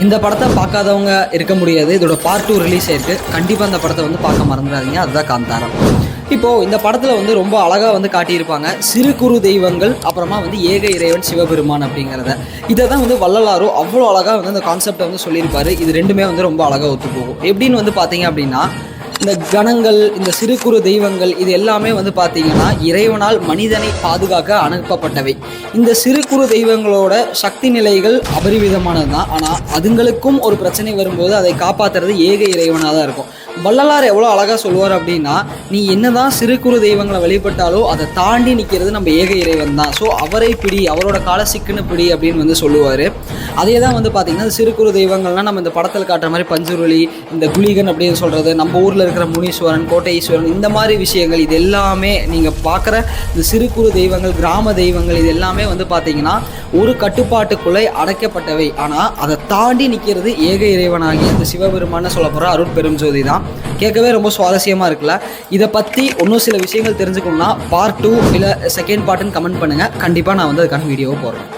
இந்த படத்தை பார்க்காதவங்க இருக்க முடியாது. இதோட பார்ட் 2 ரிலீஸ் ஆயிருக்கு. கண்டிப்பாக அந்த படத்தை வந்து பார்க்க மறந்துடாதீங்க. அதுதான் காந்தாரம். இப்போது இந்த படத்தில் வந்து ரொம்ப அழகாக வந்து காட்டியிருப்பாங்க சிறு குறு தெய்வங்கள், அப்புறமா வந்து ஏக இறைவன் சிவபெருமான் அப்படிங்கிறத. இதை தான் வந்து வள்ளலாரும் அவ்வளோ அழகாக வந்து அந்த கான்செப்டை வந்து சொல்லியிருப்பாரு. இது ரெண்டுமே வந்து ரொம்ப அழகாக ஒத்து போகும். எப்படின்னு வந்து பார்த்தீங்க அப்படின்னா, இந்த கணங்கள், இந்த சிறு குறு தெய்வங்கள், இது எல்லாமே வந்து பார்த்தீங்கன்னா இறைவனால் மனிதனை பாதுகாக்க அனுப்பப்பட்டவை. இந்த சிறு குறு தெய்வங்களோட சக்தி நிலைகள் அபரிவிதமானது தான். ஆனால் அதுங்களுக்கும் ஒரு பிரச்சனை வரும்போது அதை காப்பாற்றுறது ஏக இறைவனாக தான் இருக்கும். வள்ளலார் எவ்வளோ அழகாக சொல்லுவார் அப்படின்னா, நீ என்னதான் சிறு குறு தெய்வங்களை வழிபட்டாலோ அதை தாண்டி நிற்கிறது நம்ம ஏக இறைவன் தான். ஸோ அவரை பிடி, அவரோட கால சிக்குன்னு பிடி அப்படின்னு வந்து சொல்லுவார். அதே தான் வந்து பார்த்திங்கன்னா சிறு குறு தெய்வங்கள்லாம் நம்ம இந்த படத்தில் காட்டுற மாதிரி பஞ்சுருளி, இந்த குளிகன் அப்படின்னு சொல்கிறது, நம்ம ஊரில் இருக்கிற முனீஸ்வரன், கோட்டை ஈஸ்வரன், இந்த மாதிரி விஷயங்கள் இது எல்லாமே நீங்கள் பார்க்குற இந்த சிறு குறு தெய்வங்கள், கிராம தெய்வங்கள், இது எல்லாமே வந்து பார்த்திங்கன்னா ஒரு கட்டுப்பாட்டுக்குள்ளே அடைக்கப்பட்டவை. ஆனால் அதை தாண்டி நிற்கிறது ஏக இறைவனாகி அந்த சிவபெருமான்னு சொல்ல போகிற அருட்பெரும் ஜோதி தான். கேட்கவே ரொம்ப சுவாரஸ்யமாக இருக்குல்ல. இதை பற்றி இன்னும் சில விஷயங்கள் தெரிஞ்சுக்கணும்னா பார்ட் 2 இல்லை செகண்ட் பார்ட்டுன்னு கமெண்ட் பண்ணுங்கள். கண்டிப்பாக நான் வந்து அதுக்கான வீடியோவை போடுறேன்.